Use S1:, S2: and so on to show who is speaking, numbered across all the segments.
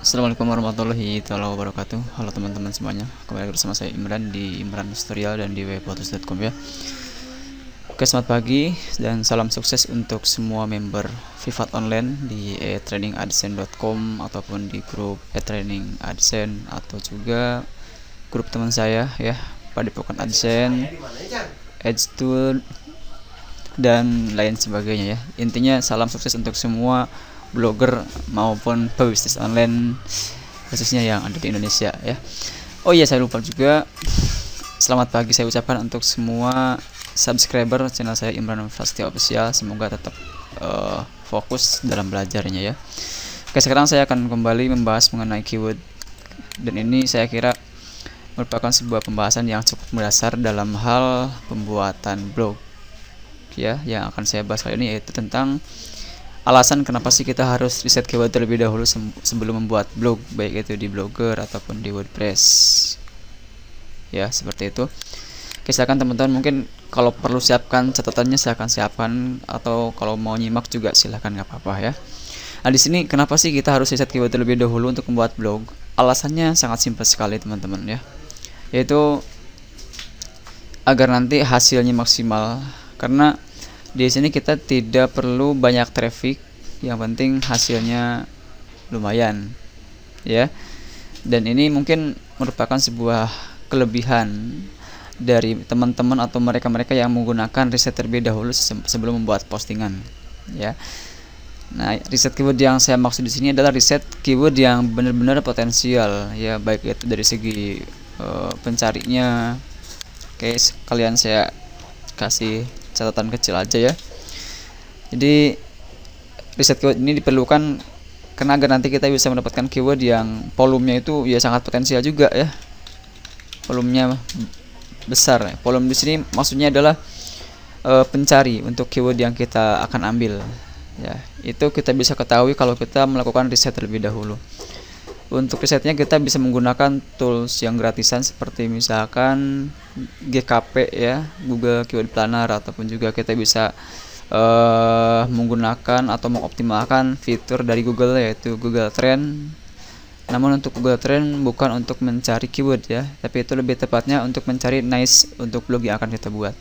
S1: Assalamualaikum warahmatullahi wabarakatuh. Halo teman-teman semuanya, kembali bersama saya Imran di Imran Tutorial dan di weblotus.com ya. Oke, selamat pagi dan salam sukses untuk semua member Vivat Online di e-training-adsense.com ataupun di grup e-training AdSense atau juga grup teman saya ya, Padepokan AdSense, Edge Tool dan lain sebagainya ya. Intinya salam sukses untuk semua blogger maupun pebisnis online khususnya yang ada di Indonesia ya. Oh iya, saya lupa juga, selamat pagi saya ucapkan untuk semua subscriber channel saya Imran Prasetyo Official. Semoga tetap fokus dalam belajarnya ya. Oke, sekarang saya akan kembali membahas mengenai keyword, dan ini saya kira merupakan sebuah pembahasan yang cukup mendasar dalam hal pembuatan blog ya. Yang akan saya bahas kali ini yaitu tentang alasan kenapa sih kita harus riset keyword terlebih dahulu sebelum membuat blog, baik itu di Blogger ataupun di WordPress ya, seperti itu. Oke, silakan teman-teman, mungkin kalau perlu siapkan catatannya silahkan siapkan, atau kalau mau nyimak juga silahkan, nggak apa-apa ya. Nah, di sini kenapa sih kita harus riset keyword terlebih dahulu untuk membuat blog? Alasannya sangat simpel sekali teman-teman ya, yaitu agar nanti hasilnya maksimal. Karena di sini kita tidak perlu banyak traffic, yang penting hasilnya lumayan ya. Dan ini mungkin merupakan sebuah kelebihan dari teman-teman atau mereka-mereka yang menggunakan riset terlebih dahulu sebelum membuat postingan ya. Nah, riset keyword yang saya maksud di sini adalah riset keyword yang benar-benar potensial ya, baik itu dari segi pencarinya. Oke, sekalian saya kasih catatan kecil aja ya. Jadi riset keyword ini diperlukan karena agar nanti kita bisa mendapatkan keyword yang volumenya itu ya sangat potensial juga ya. Volumenya besar. Volume di sini maksudnya adalah pencari untuk keyword yang kita akan ambil ya. Itu kita bisa ketahui kalau kita melakukan riset terlebih dahulu. Untuk risetnya kita bisa menggunakan tools yang gratisan seperti misalkan GKP ya, Google Keyword Planner, ataupun juga kita bisa menggunakan atau mengoptimalkan fitur dari Google yaitu Google Trend. Namun untuk Google Trend bukan untuk mencari keyword ya, tapi itu lebih tepatnya untuk mencari niche untuk blog yang akan kita buat.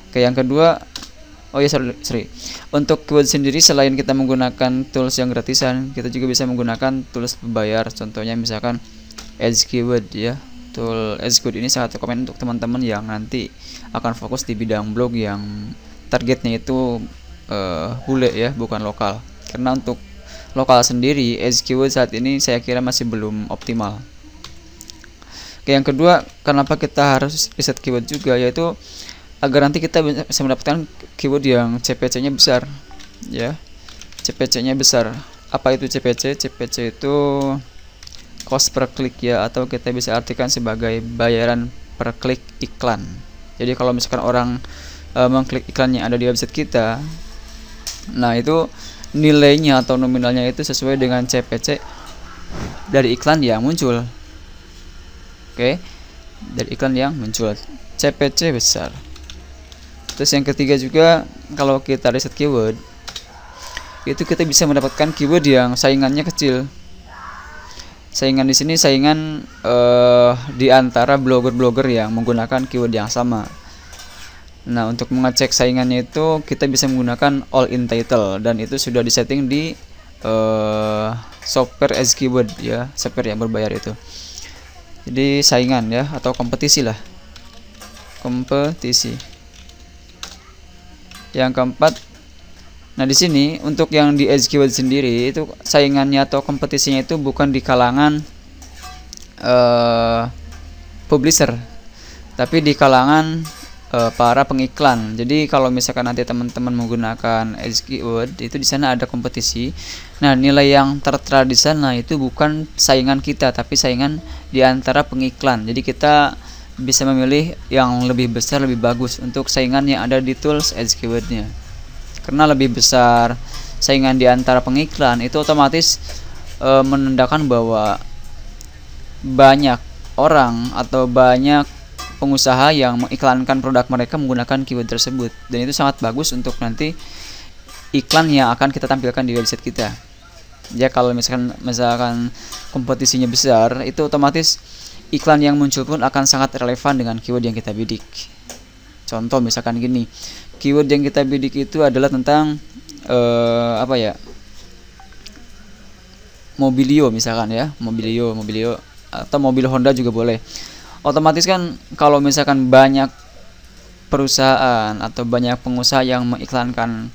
S1: Oke, yang kedua, untuk keyword sendiri selain kita menggunakan tools yang gratisan, kita juga bisa menggunakan tools berbayar. Contohnya misalkan Edge Keyword ya. Tool Edge Keyword ini sangat rekomend untuk teman-teman yang nanti akan fokus di bidang blog yang targetnya itu bule ya, bukan lokal. Karena untuk lokal sendiri Edge Keyword saat ini saya kira masih belum optimal. Oke, yang kedua, kenapa kita harus riset keyword juga, yaitu agar nanti kita bisa mendapatkan keyword yang CPC-nya besar ya. CPC-nya besar. Apa itu CPC? CPC itu cost per click ya, atau kita bisa artikan sebagai bayaran per klik iklan. Jadi kalau misalkan orang mengklik iklan yang ada di website kita, nah itu nilainya atau nominalnya itu sesuai dengan CPC dari iklan yang muncul. Oke, dari iklan yang muncul, CPC besar. Terus yang ketiga juga, kalau kita riset keyword itu kita bisa mendapatkan keyword yang saingannya kecil. Saingan di sini saingan di antara blogger-blogger yang menggunakan keyword yang sama. Nah, untuk mengecek saingannya itu kita bisa menggunakan all in title, dan itu sudah disetting di software Edge Keyword ya, software yang berbayar itu. Jadi saingan ya, atau kompetisi lah. Kompetisi. Yang keempat, nah di sini untuk yang di Edge Keyword sendiri itu saingannya atau kompetisinya itu bukan di kalangan publisher, tapi di kalangan para pengiklan. Jadi kalau misalkan nanti teman-teman menggunakan Edge Keyword itu di sana ada kompetisi. Nah, nilai yang tertera di sana itu bukan saingan kita, tapi saingan di antara pengiklan. Jadi kita bisa memilih yang lebih besar, lebih bagus untuk saingan yang ada di tools Edge Keyword-nya. Karena lebih besar saingan di antara pengiklan, itu otomatis menandakan bahwa banyak orang atau banyak pengusaha yang mengiklankan produk mereka menggunakan keyword tersebut, dan itu sangat bagus untuk nanti iklan yang akan kita tampilkan di website kita. Ya kalau misalkan kompetisinya besar, itu otomatis iklan yang muncul pun akan sangat relevan dengan keyword yang kita bidik. Contoh misalkan gini, keyword yang kita bidik itu adalah tentang apa ya, mobilio misalkan ya, mobilio atau mobil Honda juga boleh. Otomatis kan kalau misalkan banyak perusahaan atau banyak pengusaha yang mengiklankan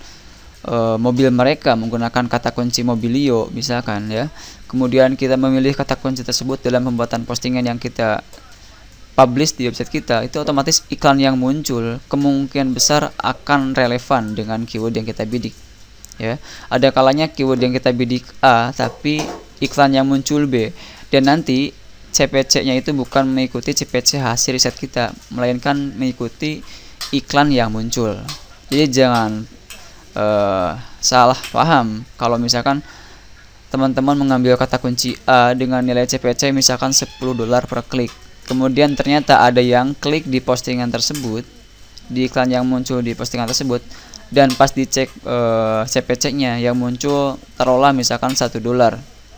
S1: mobil mereka menggunakan kata kunci mobilio misalkan ya, kemudian kita memilih kata kunci tersebut dalam pembuatan postingan yang kita publish di website kita, itu otomatis iklan yang muncul kemungkinan besar akan relevan dengan keyword yang kita bidik ya. Ada kalanya keyword yang kita bidik A tapi iklan yang muncul B, dan nanti CPC nya itu bukan mengikuti CPC hasil riset kita, melainkan mengikuti iklan yang muncul. Jadi jangan salah paham kalau misalkan teman-teman mengambil kata kunci A dengan nilai CPC misalkan $10 per klik, kemudian ternyata ada yang klik di postingan tersebut, di iklan yang muncul di postingan tersebut, dan pas dicek CPC nya yang muncul taruhlah misalkan $1.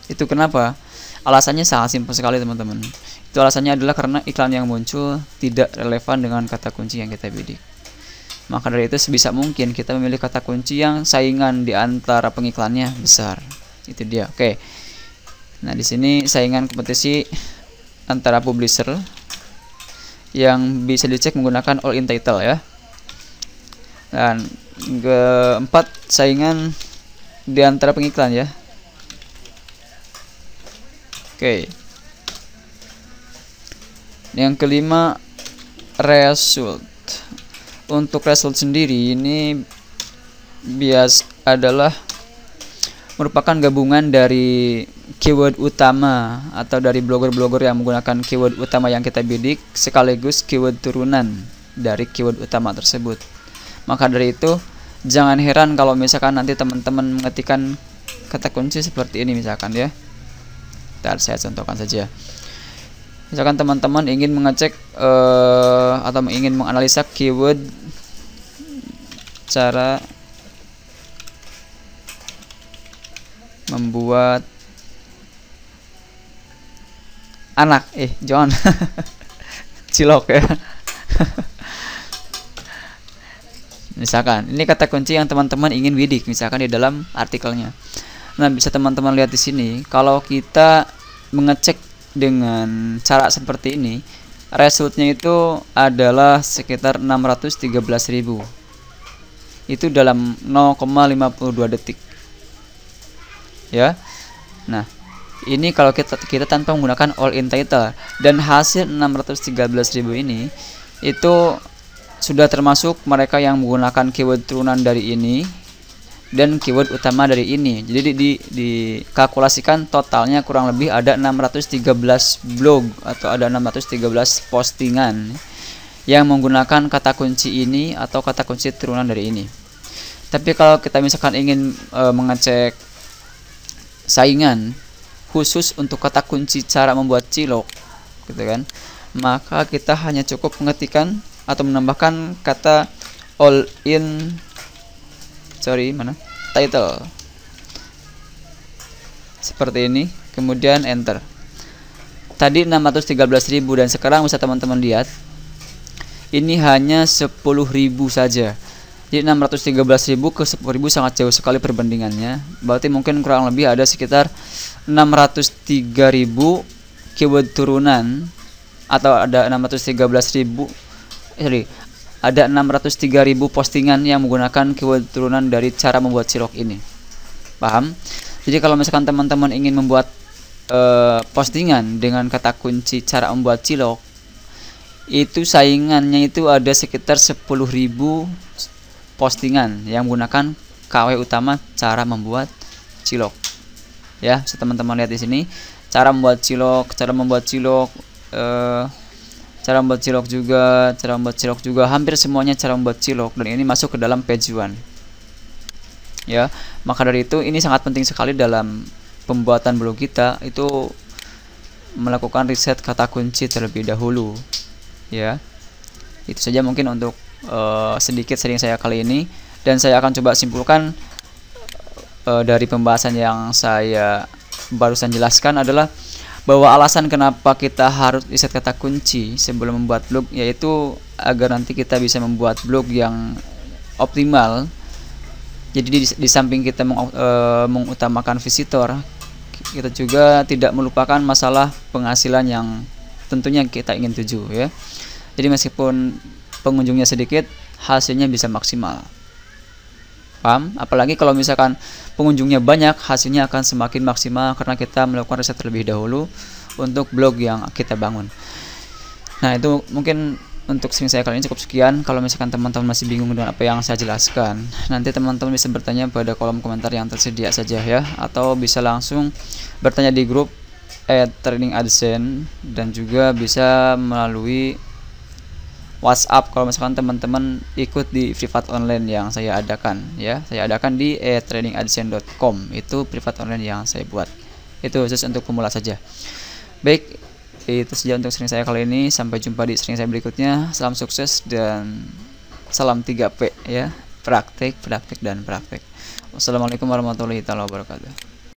S1: Itu kenapa? Alasannya sangat simpel sekali teman-teman. Itu alasannya adalah karena iklan yang muncul tidak relevan dengan kata kunci yang kita bidik. Maka dari itu sebisa mungkin kita memilih kata kunci yang saingan di antara pengiklannya besar. Itu dia. Oke. Nah, di sini saingan kompetisi antara publisher yang bisa dicek menggunakan all in title ya. Dan keempat, saingan di antara pengiklan ya. Oke. Yang kelima, result. Untuk result sendiri ini adalah merupakan gabungan dari keyword utama atau dari blogger-blogger yang menggunakan keyword utama yang kita bidik sekaligus keyword turunan dari keyword utama tersebut. Maka dari itu jangan heran kalau misalkan nanti teman-teman mengetikkan kata kunci seperti ini misalkan ya. Ntar saya contohkan saja. Misalkan teman-teman ingin mengecek atau ingin menganalisa keyword cara membuat anak, jangan cilok ya. Misalkan ini kata kunci yang teman-teman ingin bidik misalkan di dalam artikelnya. Nah, bisa teman-teman lihat di sini kalau kita mengecek dengan cara seperti ini, resultnya itu adalah sekitar 613.000. Itu dalam 0,52 detik. Ya. Nah, ini kalau kita tanpa menggunakan all in title, dan hasil 613.000 ini itu sudah termasuk mereka yang menggunakan keyword turunan dari ini dan keyword utama dari ini. Jadi dikalkulasikan totalnya kurang lebih ada 613 blog atau ada 613 postingan yang menggunakan kata kunci ini atau kata kunci turunan dari ini. Tapi kalau kita misalkan ingin mengecek saingan khusus untuk kata kunci cara membuat cilok gitu kan, maka kita hanya cukup mengetikkan atau menambahkan kata all in title seperti ini, kemudian enter. Tadi 613.000 dan sekarang bisa teman-teman lihat ini hanya 10.000 saja. Jadi 613.000 ke 10.000 sangat jauh sekali perbandingannya. Berarti mungkin kurang lebih ada sekitar 603.000 keyword turunan, atau ada 603.000 postingan yang menggunakan keyword turunan dari cara membuat cilok ini. Paham? Jadi kalau misalkan teman-teman ingin membuat postingan dengan kata kunci cara membuat cilok, itu saingannya itu ada sekitar 10.000 postingan yang menggunakan KW utama cara membuat cilok. Ya, bisa teman-teman lihat di sini cara membuat cilok, cara membuat cilok juga, hampir semuanya cara membuat cilok, dan ini masuk ke dalam page 1. Ya, maka dari itu ini sangat penting sekali dalam pembuatan blog kita itu melakukan riset kata kunci terlebih dahulu. Ya, itu saja mungkin untuk sedikit sharing saya kali ini, dan saya akan coba simpulkan dari pembahasan yang saya barusan jelaskan adalah bahwa alasan kenapa kita harus riset kata kunci sebelum membuat blog, yaitu agar nanti kita bisa membuat blog yang optimal. Jadi di samping kita mengutamakan visitor, kita juga tidak melupakan masalah penghasilan yang tentunya kita ingin tuju ya. Jadi meskipun pengunjungnya sedikit, hasilnya bisa maksimal. Paham? Apalagi kalau misalkan pengunjungnya banyak, hasilnya akan semakin maksimal karena kita melakukan riset terlebih dahulu untuk blog yang kita bangun. Nah, itu mungkin untuk sharing saya kali ini cukup sekian. Kalau misalkan teman-teman masih bingung dengan apa yang saya jelaskan, nanti teman-teman bisa bertanya pada kolom komentar yang tersedia saja ya, atau bisa langsung bertanya di grup @training AdSense, dan juga bisa melalui WhatsApp kalau misalkan teman-teman ikut di privat online yang saya adakan ya. Saya adakan di trainingAdsense.com. Itu privat online yang saya buat. Itu khusus untuk pemula saja. Baik, itu saja untuk sharing saya kali ini. Sampai jumpa di sharing saya berikutnya. Salam sukses dan salam 3P ya. Praktek, praktek, dan praktek. Wassalamualaikum warahmatullahi wabarakatuh.